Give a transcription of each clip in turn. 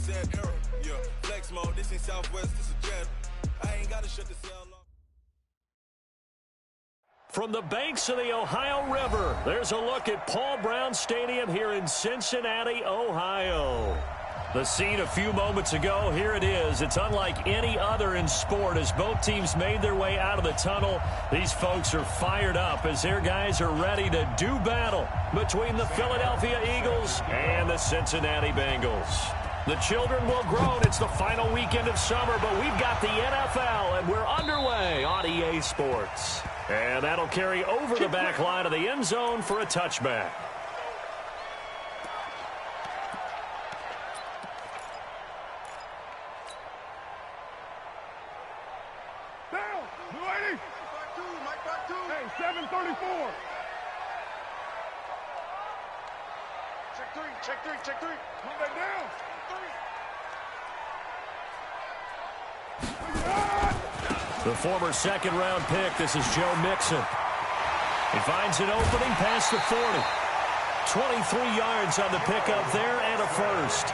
100% error. Yeah, flex mode, this ain't Southwest, this is jet. I ain't gotta shut the sound off. From the banks of the Ohio River, there's a look at Paul Brown Stadium here in Cincinnati, Ohio. The scene a few moments ago, here it is. It's unlike any other in sport as both teams made their way out of the tunnel. These folks are fired up as their guys are ready to do battle between the Philadelphia Eagles and the Cincinnati Bengals. The children will groan. It's the final weekend of summer, but we've got the NFL, and we're underway on EA Sports. And that'll carry over the back line of the end zone for a touchback. Down, 280. Mike back two. Hey, 734. Check three. Come back down. The former second-round pick, this is Joe Mixon. He finds an opening past the 40. 23 yards on the pickup there and a first.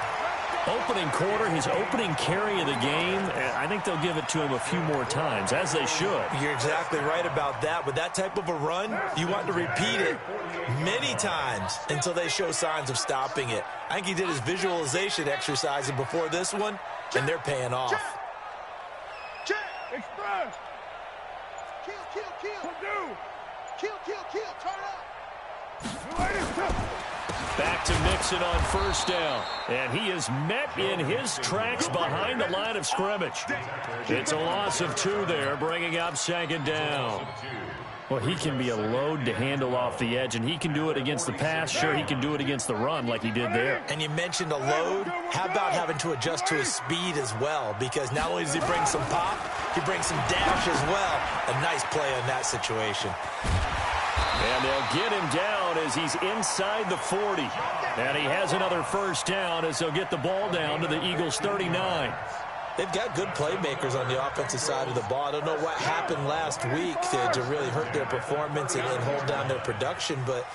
Opening quarter, his opening carry of the game, I think they'll give it to him a few more times, as they should. You're exactly right about that. With that type of a run, you want to repeat it many times until they show signs of stopping it. I think he did his visualization exercises before this one, and they're paying off. Express. Kill. Turn up. Back to Mixon on first down. And he is met in his tracks behind the line of scrimmage. It's a loss of 2 there, bringing up second down. Well, he can be a load to handle off the edge, and he can do it against the pass. Sure, he can do it against the run like he did there. And you mentioned a load. How about having to adjust to his speed as well? Because not only does he bring some pop, he brings some dash as well. A nice play on that situation. And they'll get him down as he's inside the 40. And he has another first down as they'll get the ball down to the Eagles' 39. They've got good playmakers on the offensive side of the ball. I don't know what happened last week to really hurt their performance and hold down their production, but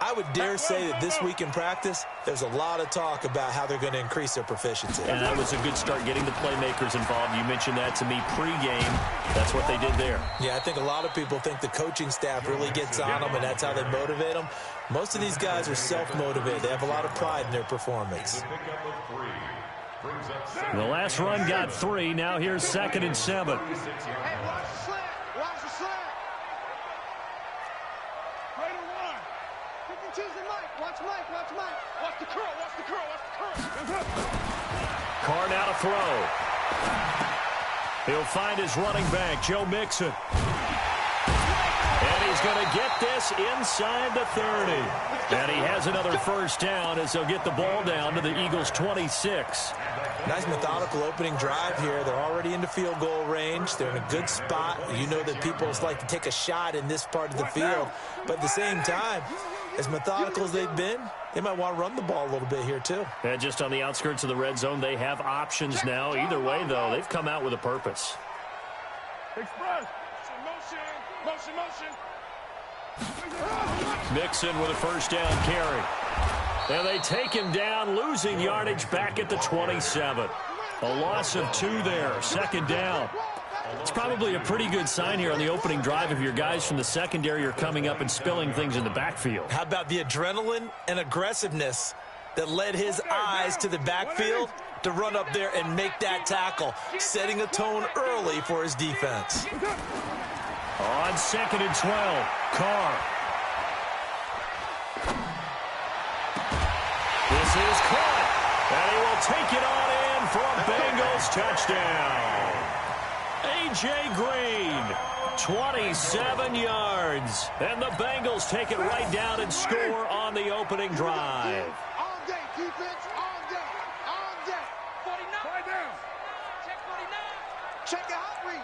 I would dare say that this week in practice, there's a lot of talk about how they're going to increase their proficiency. And that was a good start, getting the playmakers involved. You mentioned that to me pregame. That's what they did there. Yeah, I think a lot of people think the coaching staff really gets on them, and that's how they motivate them. Most of these guys are self-motivated. They have a lot of pride in their performance. The last run got 3. Now here's 2nd and 7. Hey, watch the slant. Watch the slant. Right and one. You can choose the Mike. Watch Mike. Watch the curl. Carr now to throw. He'll find his running back, Joe Mixon. And he's going to get this inside the 30. And he has another first down as they'll get the ball down to the Eagles' 26. Nice methodical opening drive here. They're already into field goal range. They're in a good spot. You know that people like to take a shot in this part of the field. But at the same time, as methodical as they've been, they might want to run the ball a little bit here too. And just on the outskirts of the red zone, they have options now. Either way, though, they've come out with a purpose. Express. Motion. Mixon with a first down carry. And they take him down, losing yardage back at the 27. A loss of 2 there, 2nd down. It's probably a pretty good sign here on the opening drive if your guys from the secondary are coming up and spilling things in the backfield. How about the adrenaline and aggressiveness that led his eyes to the backfield to run up there and make that tackle, setting a tone early for his defense. On 2nd and 12, Carr. This is caught, and he will take it on in for a Bengals touchdown. A.J. Green, 27 yards, and the Bengals take it right down and score on the opening drive. All day, defense, all day. 49. Down. Check 49. Check a hot read.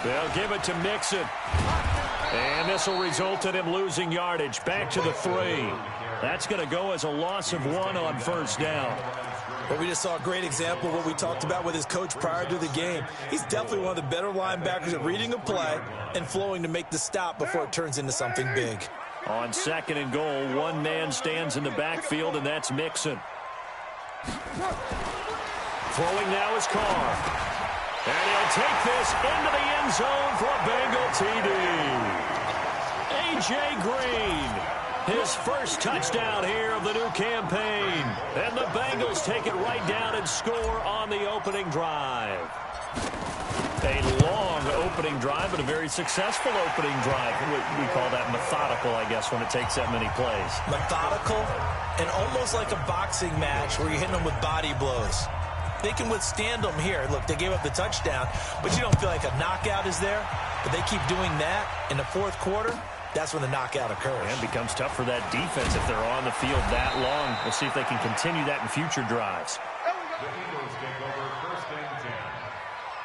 They'll give it to Mixon. And this will result in him losing yardage back to the 3. That's going to go as a loss of 1 on first down. Well, we just saw a great example of what we talked about with his coach prior to the game. He's definitely one of the better linebackers at reading a play and flowing to make the stop before it turns into something big. On 2nd and goal, one man stands in the backfield, and that's Mixon. Throwing now is Carr. And he'll take this into the end zone for a Bengal TD. A.J. Green, his first touchdown here of the new campaign. And the Bengals take it right down and score on the opening drive. A long opening drive, but a very successful opening drive. We call that methodical, I guess, when it takes that many plays. Methodical and almost like a boxing match where you're hitting them with body blows. They can withstand them here. Look, they gave up the touchdown, but you don't feel like a knockout is there. But they keep doing that in the fourth quarter. That's when the knockout occurs. And it becomes tough for that defense if they're on the field that long. We'll see if they can continue that in future drives. The Eagles take over first and 10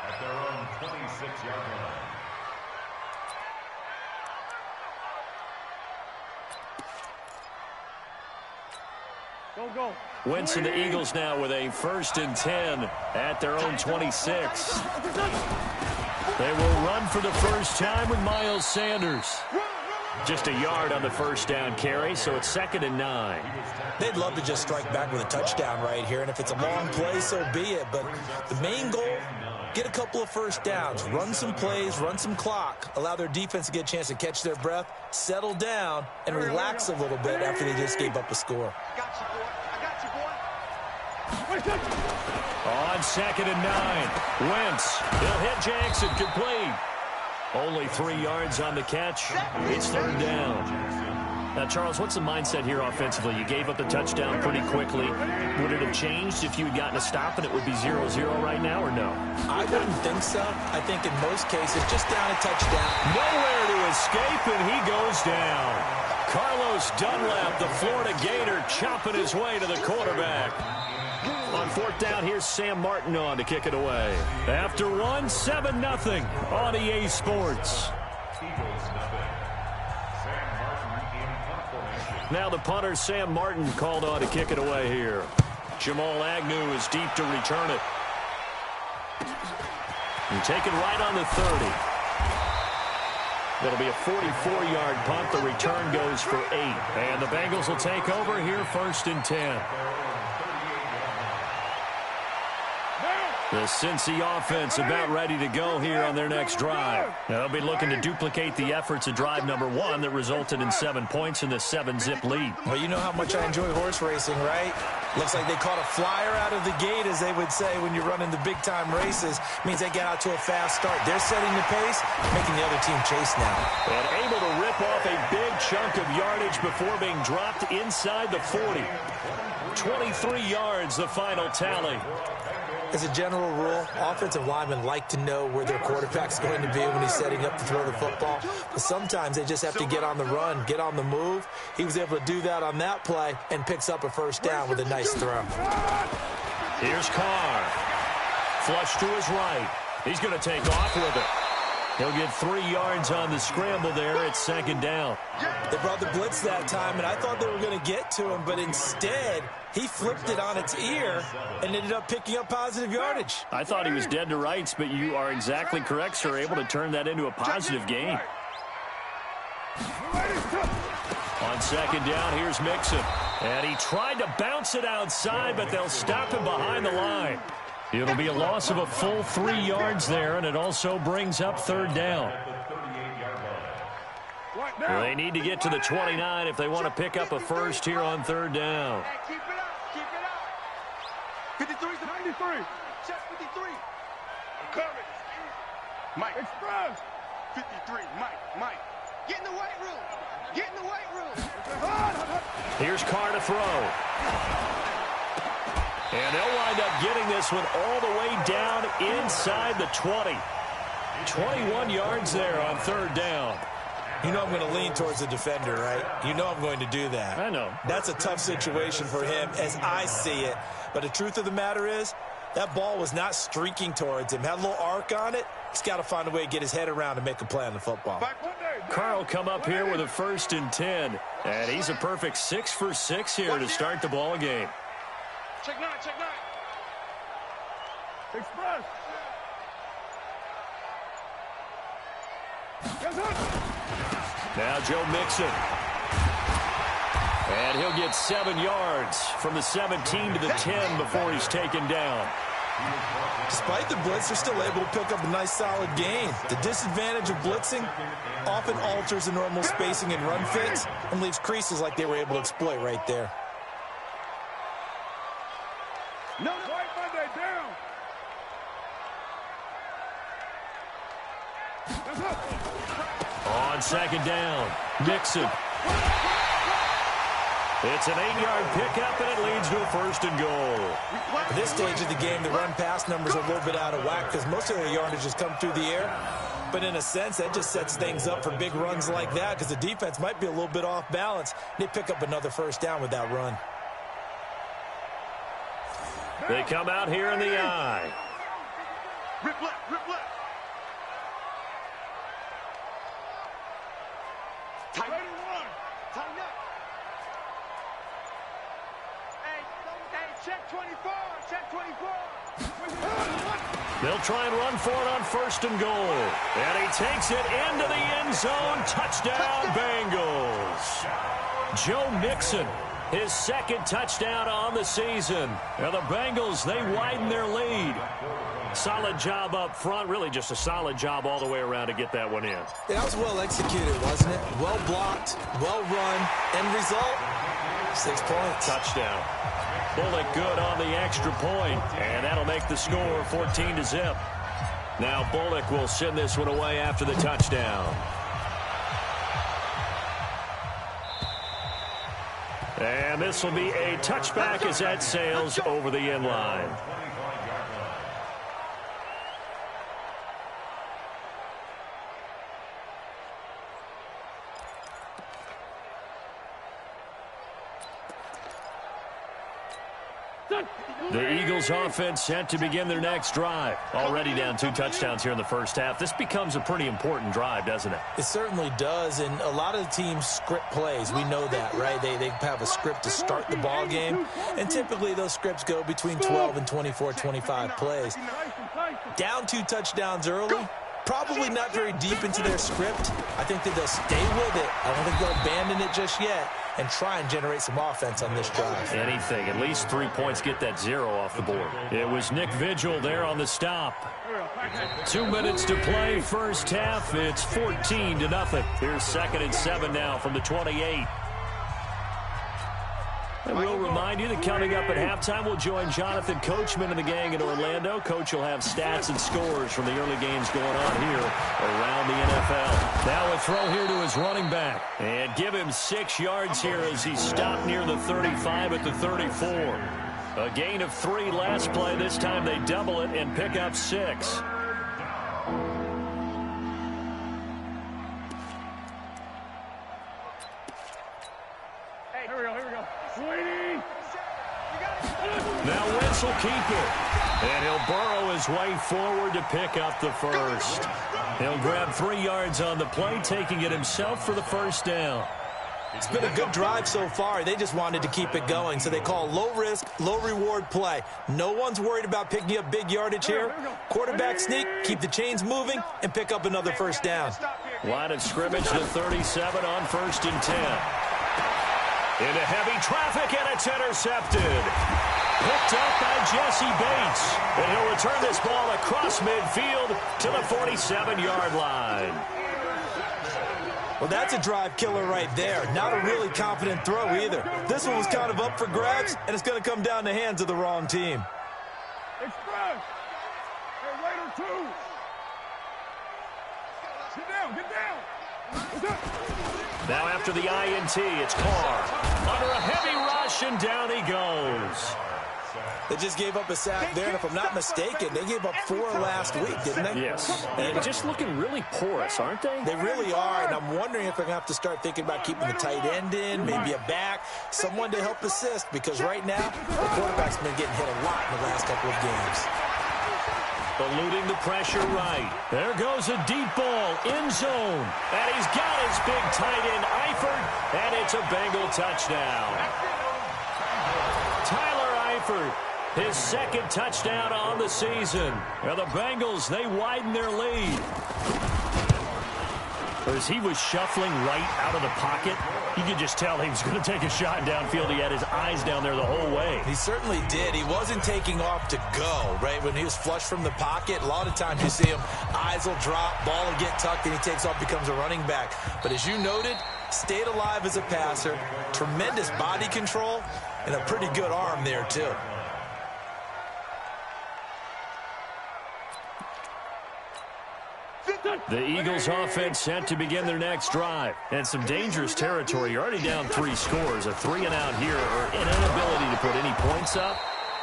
at their own 26-yard line. Go. Wentz and the Eagles now with a first and 10 at their own 26. They will run for the first time with Miles Sanders. Just a yard on the first down carry, so it's 2nd and 9. They'd love to just strike back with a touchdown right here, and if it's a long play, so be it. But the main goal, get a couple of first downs, run some plays, run some clock, allow their defense to get a chance to catch their breath, settle down, and relax a little bit after they just gave up a score. I got you, boy. On 2nd and 9, Wentz. He'll hit Jackson, complete. Only 3 yards on the catch. It's 3rd down. Now, Charles, what's the mindset here offensively? You gave up the touchdown pretty quickly. Would it have changed if you had gotten a stop and it would be 0-0 right now, or no? I wouldn't think so. I think in most cases, just down a touchdown. Nowhere to escape, and he goes down. Carlos Dunlap, the Florida Gator, chopping his way to the quarterback. On 4th down, here's Sam Martin on to kick it away. After 7-0 on EA Sports. Now the punter, Sam Martin, called on to kick it away here. Jamal Agnew is deep to return it. And take it right on the 30. That'll be a 44-yard punt. The return goes for 8. And the Bengals will take over here, 1st and 10. The Cincy offense about ready to go here on their next drive. They'll be looking to duplicate the efforts of drive number 1 that resulted in 7 points in the 7-zip lead. Well, you know how much I enjoy horse racing, right? Looks like they caught a flyer out of the gate, as they would say when you're running the big-time races. Means they get out to a fast start. They're setting the pace, making the other team chase now. And able to rip off a big chunk of yardage before being dropped inside the 40. 23 yards, the final tally. As a general rule, offensive linemen like to know where their quarterback's going to be when he's setting up to throw the football. But sometimes they just have to get on the run, get on the move. He was able to do that on that play and picks up a first down with a nice throw. Here's Carr. Flush to his right. He's going to take off with it. He'll get 3 yards on the scramble there. It's 2nd down. They brought the blitz that time, and I thought they were going to get to him, but instead he flipped it on its ear and ended up picking up positive yardage. I thought he was dead to rights, but you are exactly correct, sir. Able to turn that into a positive gain. On 2nd down, here's Mixon. And he tried to bounce it outside, but they'll stop him behind the line. It'll be a loss of a full 3 yards there, and it also brings up 3rd down. They need to get to the 29 if they want to pick up a first here on 3rd down. Hey, keep it up, keep it up. 53 to 93. Check 53. Coverage. Mike. Express. 53, Mike. Get in the weight room. Get in the weight room. Here's Carr to throw. And they'll wind up getting this one all the way down inside the 20. 21 yards there on 3rd down. You know I'm going to lean towards the defender, right? You know I'm going to do that. I know. That's a tough situation for him as I see it. But the truth of the matter is, that ball was not streaking towards him. Had a little arc on it. He's got to find a way to get his head around and make a play on the football. Carr will come up here with a 1st and 10. And he's a perfect 6 for 6 here to start the ball game. Check 9. Express. Now Joe Mixon. And he'll get 7 yards from the 17 to the 10 before he's taken down. Despite the blitz, they're still able to pick up a nice, solid gain. The disadvantage of blitzing often alters the normal spacing and run fits and leaves creases like they were able to exploit right there. No, right Monday, down. On second down, Nixon. It's an 8-yard pickup, and it leads to a 1st and goal. At this stage of the game, the run-pass numbers are a little bit out of whack because most of their yardage has come through the air. But in a sense, that just sets things up for big runs like that because the defense might be a little bit off balance. They pick up another 1st down with that run. They come out here in the eye. Rip left, rip left. Tighten up. Tighten up. Hey, check 24. Check 24. They'll try and run for it on 1st and goal. And he takes it into the end zone. Touchdown, Bengals. Joe Mixon, his 2nd touchdown on the season. Now the Bengals, they widen their lead. Solid job up front. Really just a solid job all the way around to get that one in. That was well executed, wasn't it? Well blocked, well run. End result, 6 points. Touchdown. Bullock good on the extra point, and that'll make the score 14-0. Now Bullock will send this one away after the touchdown. And this will be a touchback as that sails over the end line. The Eagles offense set to begin their next drive. Already down 2 touchdowns here in the first half. This becomes a pretty important drive, doesn't it? It certainly does, and a lot of the teams script plays. We know that, right? They have a script to start the ball game, and typically those scripts go between 12 and 24, 25 plays. Down 2 touchdowns early, probably not very deep into their script. I think that they'll stay with it. I don't think they'll abandon it just yet and try and generate some offense on this drive. Anything. At least 3 points, get that 0 off the board. It was Nick Vigil there on the stop. 2 minutes to play first half. It's 14-0. Here's 2nd and 7 now from the 28. And we'll remind you that coming up at halftime, we'll join Jonathan Coachman and the gang in Orlando. Coach will have stats and scores from the early games going on here around the NFL. Now a throw here to his running back. And give him 6 yards here as he stopped near the 35 at the 34. A gain of 3 last play. This time they double it and pick up 6. Now Wentz will keep it. And he'll burrow his way forward to pick up the 1st. He'll grab 3 yards on the play, taking it himself for the 1st down. It's been a good drive so far. They just wanted to keep it going, so they call low-risk, low-reward play. No one's worried about picking up big yardage here. Quarterback sneak, keep the chains moving, and pick up another 1st down. Line of scrimmage to 37 on 1st and 10. Into heavy traffic, and it's intercepted. Picked up by Jesse Bates. And he'll return this ball across midfield to the 47-yard line. Well, that's a drive killer right there. Not a really confident throw either. This one was kind of up for grabs, and it's going to come down the hands of the wrong team. Express. Hey, Raider 2. Get down, get down. Now after the INT, it's Carr. Under a heavy rush, and down he goes. They just gave up a sack there, and if I'm not mistaken, they gave up 4 last week, didn't they? Yes. And just looking really porous, aren't they? They really are, and I'm wondering if they're going to have to start thinking about keeping the tight end in, maybe a back, someone to help assist, because right now, the quarterback's been getting hit a lot in the last couple of games. Eluding the pressure right. There goes a deep ball, in zone. And he's got his big tight end, Eifert, and it's a Bengal touchdown. Tyler Eifert, his 2nd touchdown on the season. Now the Bengals, they widen their lead. As he was shuffling right out of the pocket, You could just tell he was going to take a shot downfield. He had his eyes down there the whole way. He certainly did. He wasn't taking off to go, right? When he was flush from the pocket, a lot of times you see him, eyes will drop, ball will get tucked, and he takes off, becomes a running back. But as you noted, stayed alive as a passer, tremendous body control, and a pretty good arm there, too. The Eagles offense set to begin their next drive. And some dangerous territory. You're already down 3 scores. A 3-and-out here or an inability to put any points up.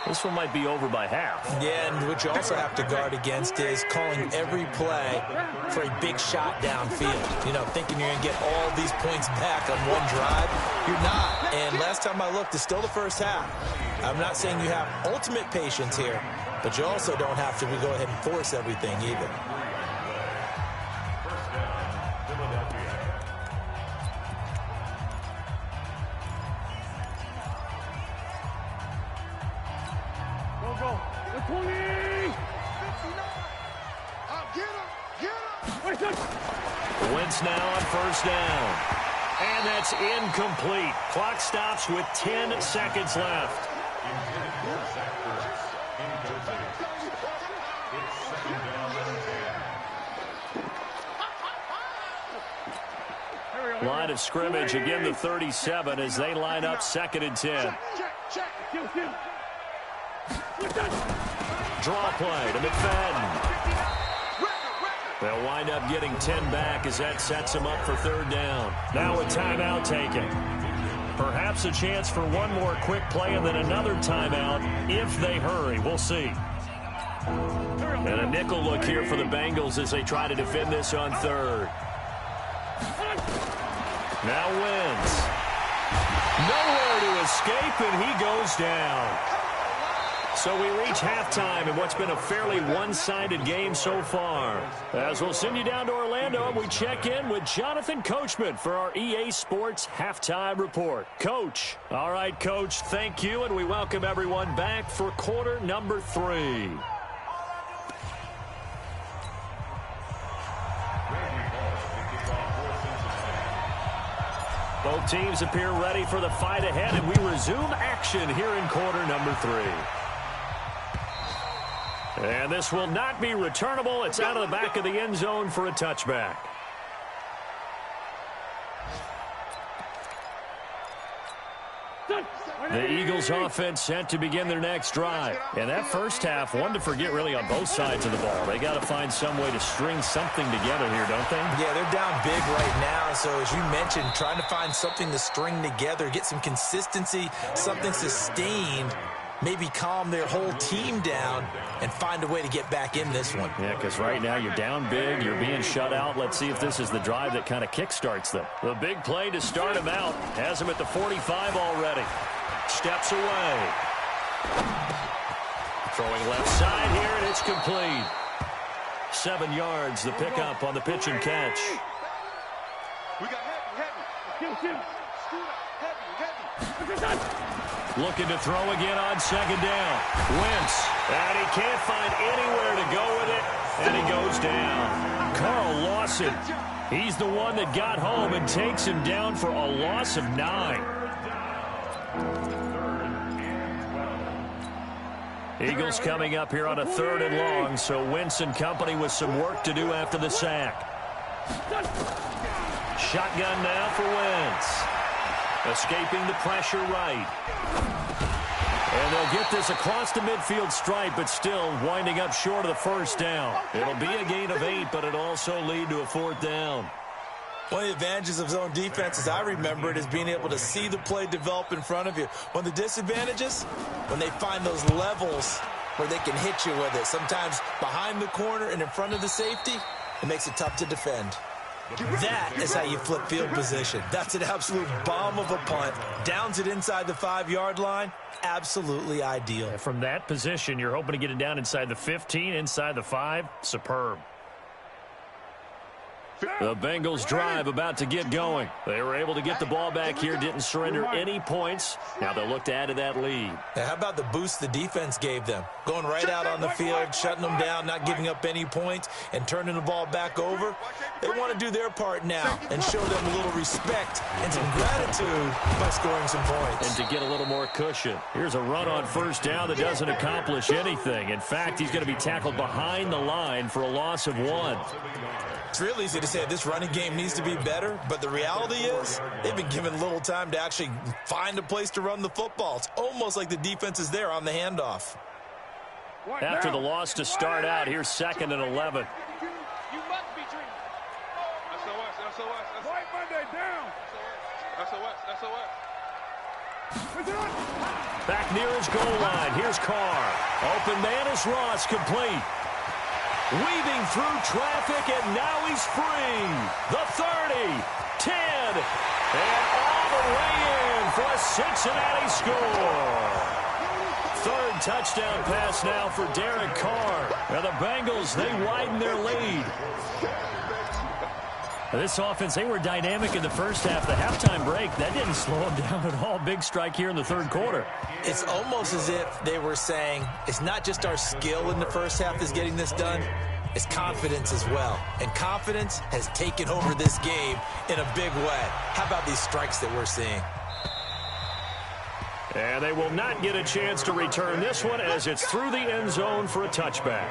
This one might be over by half. Yeah, and what you also have to guard against is calling every play for a big shot downfield. You know, thinking you're going to get all these points back on one drive. You're not. And last time I looked, it's still the first half. I'm not saying you have ultimate patience here, but you also don't have to go ahead and force everything either. Wentz now on first down. And that's incomplete. Clock stops with 10 seconds left. Line of scrimmage, again the 37 as they line up 2nd and 10. Draw play to McFadden. They'll wind up getting 10 back as that sets them up for 3rd down. Now a timeout taken. Perhaps a chance for one more quick play and then another timeout if they hurry. We'll see. And a nickel look here for the Bengals as they try to defend this on 3rd. Now Wentz. Nowhere to escape, and he goes down. So we reach halftime in what's been a fairly one-sided game so far. As we'll send you down to Orlando, and we check in with Jonathan Coachman for our EA Sports Halftime Report. Coach. All right, Coach, thank you, and we welcome everyone back for quarter number 3. Both teams appear ready for the fight ahead, and we resume action here in quarter number 3. And this will not be returnable. It's out of the back of the end zone for a touchback. The Eagles offense set to begin their next drive. And that first half, one to forget really on both sides of the ball. They got to find some way to string something together here, don't they? Yeah, they're down big right now. So as you mentioned, trying to find something to string together, get some consistency, something sustained, maybe calm their whole team down and find a way to get back in this one. Yeah, because right now you're down big, you're being shut out. Let's see if this is the drive that kind of kickstarts them. The big play to start him out has him at the 45 already. Steps away. Throwing left side here, and it's complete. 7 yards, the pickup on the pitch and catch. We got heavy. Looking to throw again on 2nd down. Wentz, and he can't find anywhere to go with it, and he goes down. Carl Lawson, he's the one that got home and takes him down for a loss of 9. Eagles coming up here on a 3rd and long, so Wentz and company with some work to do after the sack. Shotgun now for Wentz. Escaping the pressure right. And they'll get this across the midfield stripe, but still winding up short of the 1st down. It'll be a gain of 8, but it'll also lead to a 4th down. One of the advantages of zone defense, as I remember it, is being able to see the play develop in front of you. One of the disadvantages, when they find those levels where they can hit you with it. Sometimes behind the corner and in front of the safety, it makes it tough to defend. That is how you flip field position. That's an absolute bomb of a punt. Downs it inside the 5-yard line. Absolutely ideal. And from that position, you're hoping to get it down inside the 15, inside the 5. Superb. The Bengals drive about to get going. They were able to get the ball back here, didn't surrender any points. Now they'll look to add to that lead. Now, how about the boost the defense gave them? Going right out on the field, shutting them down, not giving up any points, and turning the ball back over. They want to do their part now and show them a little respect and some gratitude by scoring some points. And to get a little more cushion. Here's a run on first down that doesn't accomplish anything. In fact, he's going to be tackled behind the line for a loss of 1. It's real easy to say this running game needs to be better, but the reality is they've been given little time to actually find a place to run the football. It's almost like the defense is there on the handoff. After the loss to start out, here's 2nd and 11. You must be dreaming. SOS. White Monday down. SOS. Back near his goal line. Here's Carr. Open man is Ross, complete. Weaving through traffic, and now he's free. The 30, 10, and all the way in for a Cincinnati score. 3rd touchdown pass now for Derek Carr. Now the Bengals, they widen their lead. This offense, they were dynamic in the first half. The halftime break, that didn't slow them down at all. Big strike here in the 3rd quarter. It's almost as if they were saying, it's not just our skill in the first half that's getting this done, it's confidence as well. And confidence has taken over this game in a big way. How about these strikes that we're seeing? And they will not get a chance to return this one as it's through the end zone for a touchback.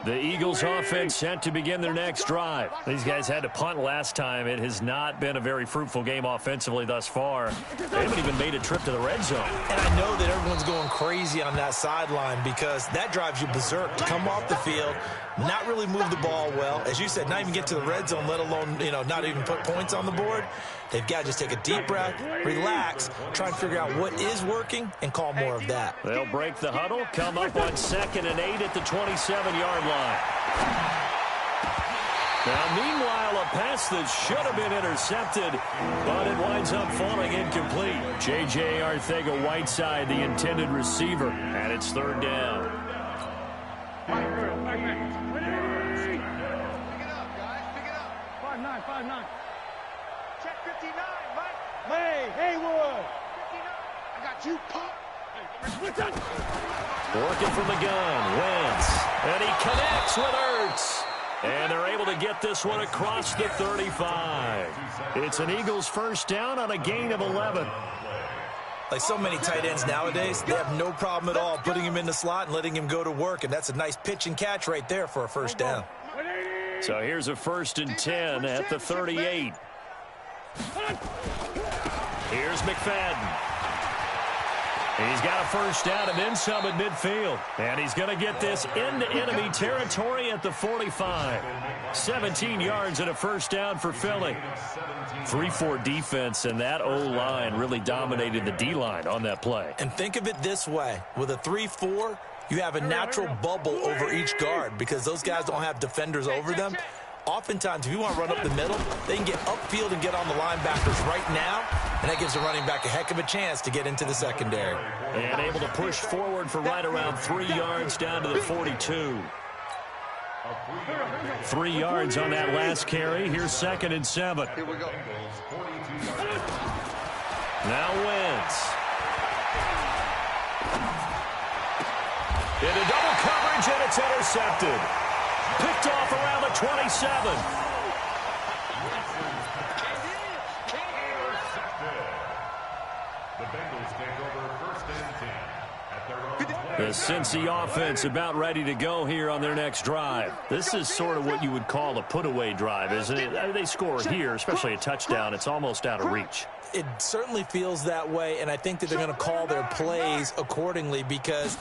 The Eagles offense set to begin their next drive. These guys had to punt last time. It has not been a very fruitful game offensively thus far. They haven't even made a trip to the red zone. And I know that everyone's going crazy on that sideline because that drives you berserk to come off the field, not really move the ball well. As you said, not even get to the red zone, let alone, not even put points on the board. They've got to just take a deep breath, relax, try and figure out what is working, and call more of that. They'll break the huddle, come up on 2nd and 8 at the 27-yard line. Now, meanwhile, a pass that should have been intercepted, but it winds up falling incomplete. J.J. Arcega-Whiteside, the intended receiver, and it's 3rd down. Pick it up, guys. Pick it up. 5'9". Check 59, Mike. Haywood. 59. I got you, Pop. Working from the gun, Wentz. And he connects with Ertz. And they're able to get this one across the 35. It's an Eagles first down on a gain of 11. Like so many tight ends nowadays, they have no problem at all putting him in the slot and letting him go to work. And that's a nice pitch and catch right there for a first down. So here's a 1st and 10 at the 38. Here's McFadden. He's got a first down and then some at midfield. And he's going to get this into enemy territory at the 45. 17 yards and a first down for Philly. 3-4 defense, and that O-line really dominated the D-line on that play. And think of it this way. With a 3-4, you have a natural bubble over each guard because those guys don't have defenders over them. Oftentimes, if you want to run up the middle, they can get upfield and get on the linebackers right now, and that gives the running back a heck of a chance to get into the secondary. And able to push forward for right around 3 yards down to the 42. 3 yards on that last carry. Here's 2nd and 7. Here we go. Now Wentz. Into double coverage, and it's intercepted. Picked off around the 27. The Bengals take over 1st and 10 at their own. The Cincy offense about ready to go here on their next drive. This is sort of what you would call a put-away drive, isn't it? They score here, especially a touchdown. It's almost out of reach. It certainly feels that way, and I think that they're going to call their plays accordingly because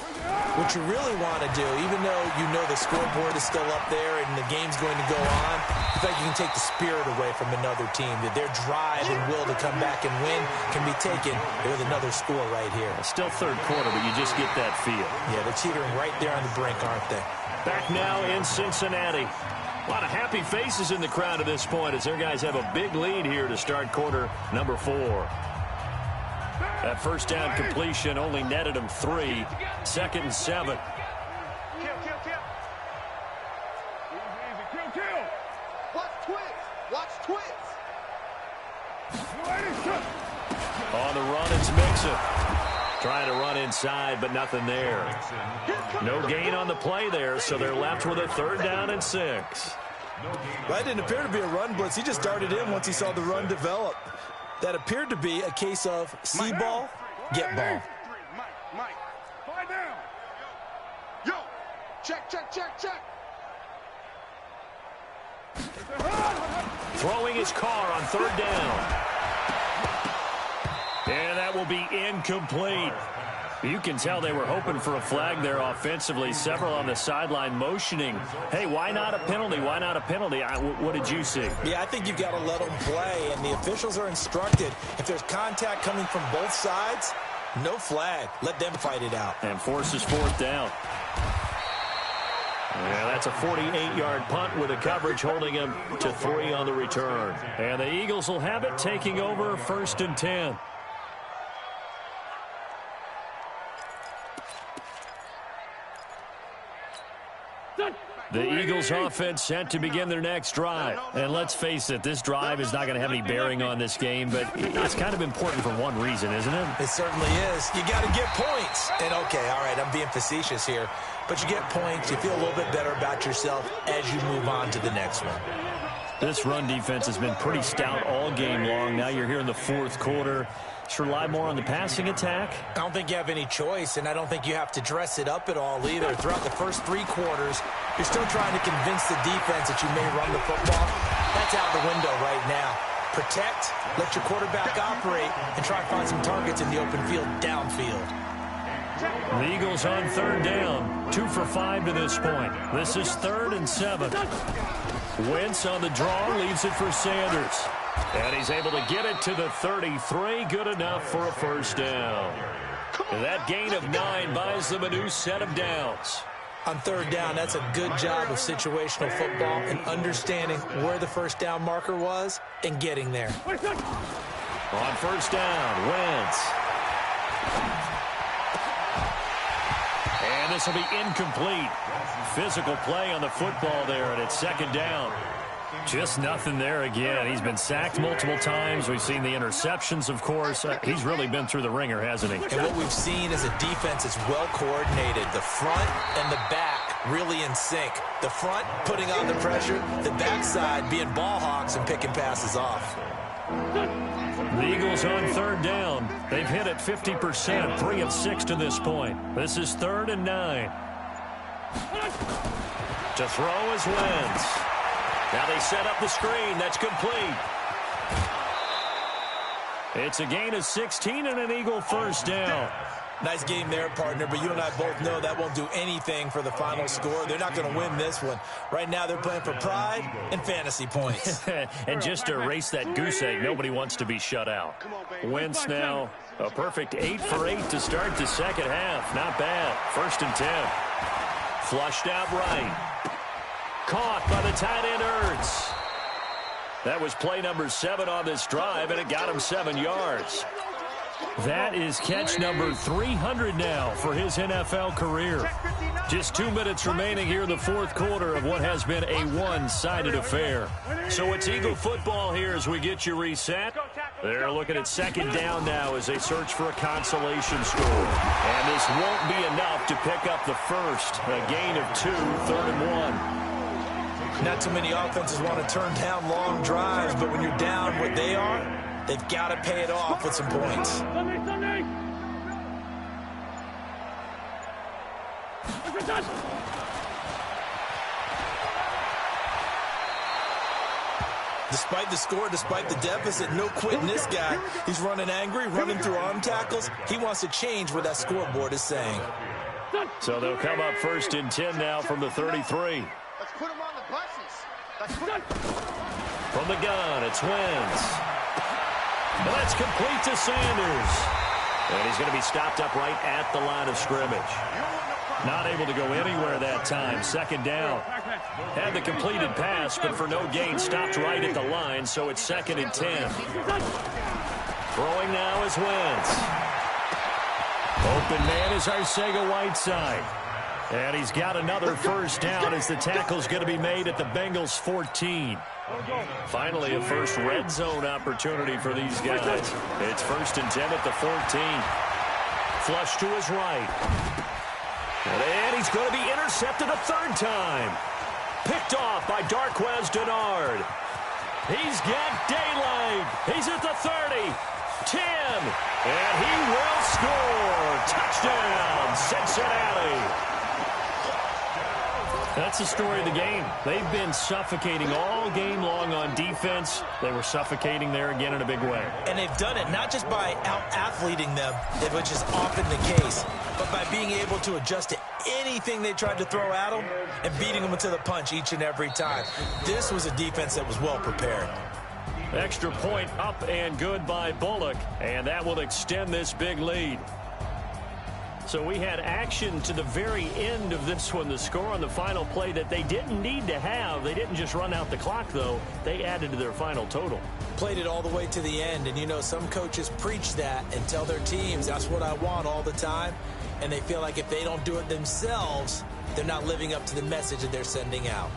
what you really want to do, even though you know the scoreboard is still up there and the game's going to go on, I think you can take the spirit away from another team, that their drive and will to come back and win can be taken with another score right here. Still 3rd quarter, but you just get that feel. Yeah, they're teetering right there on the brink, aren't they? Back now in Cincinnati. A lot of happy faces in the crowd at this point as their guys have a big lead here to start quarter number 4. That first down completion only netted them 3. 2nd and 7. On the run, it's Mixon. Trying to run inside, but nothing there. No gain on the play there, so they're left with a 3rd down and 6. That didn't appear to be a run blitz. He just darted in once he saw the run develop. That appeared to be a case of see ball, get ball. Mike. Find down. Yo. Check. Throwing his car on 3rd down. And that will be incomplete. You can tell they were hoping for a flag there offensively. Several on the sideline motioning. Hey, why not a penalty? Why not a penalty? What did you see? Yeah, I think you've got to let them play, and the officials are instructed. If there's contact coming from both sides, no flag. Let them fight it out. And forces 4th down. Yeah, that's a 48-yard punt with a coverage holding him to 3 on the return. And the Eagles will have it, taking over 1st and 10. The Eagles offense set to begin their next drive. And let's face it, this drive is not going to have any bearing on this game, but it's kind of important for one reason, isn't it? It certainly is. You got to get points. And okay, all right, I'm being facetious here, but you get points, you feel a little bit better about yourself as you move on to the next one. This run defense has been pretty stout all game long. Now you're here in the 4th quarter. Just rely more on the passing attack? I don't think you have any choice, and I don't think you have to dress it up at all either. Throughout the first 3 quarters, you're still trying to convince the defense that you may run the football. That's out the window right now. Protect, let your quarterback operate, and try to find some targets in the open field downfield. The Eagles on 3rd down, 2 for 5 to this point. This is 3rd and 7. Wentz on the draw, leaves it for Sanders. And he's able to get it to the 33. Good enough for a 1st down. And that gain of 9 buys them a new set of downs. On 3rd down, that's a good job of situational football and understanding where the 1st down marker was and getting there. On 1st down, Wentz. And this will be incomplete. Physical play on the football there, and it's 2nd down. Just nothing there again. He's been sacked multiple times. We've seen the interceptions, of course. He's really been through the ringer, hasn't he? And what we've seen is a defense that's well coordinated. The front and the back really in sync. The front putting on the pressure, the backside being ball hawks and picking passes off. The Eagles on 3rd down. They've hit it 50%, 3 of 6 to this point. This is 3rd and 9. To throw is Wentz. Now they set up the screen. That's complete. It's a gain of 16 and an Eagle 1st down. Nice game there, partner, but you and I both know that won't do anything for the final score. They're not going to win this one. Right now they're playing for pride and fantasy points. And just to erase that goose egg, nobody wants to be shut out. Wentz now a perfect 8 for 8 to start the 2nd half. Not bad. 1st and 10. Flushed out right. Caught by the tight end, Ertz. That was play number 7 on this drive, and it got him 7 yards. That is catch number 300 now for his NFL career. Just 2 minutes remaining here in the 4th quarter of what has been a one-sided affair. So it's Eagle football here as we get you reset. They're looking at 2nd down now as they search for a consolation score. And this won't be enough to pick up the first. A gain of 2, 3rd and 1. Not too many offenses want to turn down long drives, but when you're down what they are, they've got to pay it off with some points. Despite the score, despite the deficit, no quitting this guy. He's running angry, running through arm tackles. He wants to change what that scoreboard is saying. So they'll come up 1st and 10 now from the 33. Let's put him on the buses. From the gun, it's Wentz. And that's complete to Sanders. And he's going to be stopped up right at the line of scrimmage. Not able to go anywhere that time. 2nd down. Had the completed pass, but for no gain, stopped right at the line, so it's 2nd and 10. Throwing now is Wentz. Open man is Arcega-Whiteside. And he's got another first down as the tackle's going to be made at the Bengals 14. Finally, a first red zone opportunity for these guys. It's 1st and 10 at the 14. Flush to his right. And he's going to be intercepted a third time. Picked off by Darquez Denard. He's got daylight. He's at the 30. 10. And he will score. Touchdown, Cincinnati. That's the story of the game. They've been suffocating all game long on defense. They were suffocating there again in a big way. And they've done it not just by out-athleting them, which is often the case, but by being able to adjust to anything they tried to throw at them and beating them to the punch each and every time. This was a defense that was well prepared. Extra point up and good by Bullock, and that will extend this big lead. So we had action to the very end of this one. The score on the final play that they didn't need to have. They didn't just run out the clock, though. They added to their final total. Played it all the way to the end. And, you know, some coaches preach that and tell their teams, that's what I want all the time. And they feel like if they don't do it themselves, they're not living up to the message that they're sending out.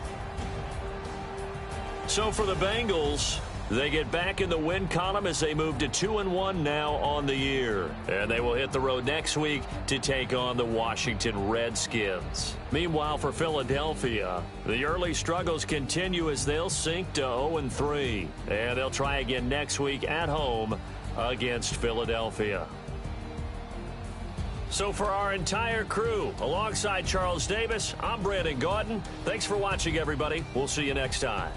So for the Bengals, they get back in the win column as they move to 2-1 now on the year. And they will hit the road next week to take on the Washington Redskins. Meanwhile, for Philadelphia, the early struggles continue as they'll sink to 0-3. And they'll try again next week at home against Philadelphia. So for our entire crew, alongside Charles Davis, I'm Brandon Gaudin. Thanks for watching, everybody. We'll see you next time.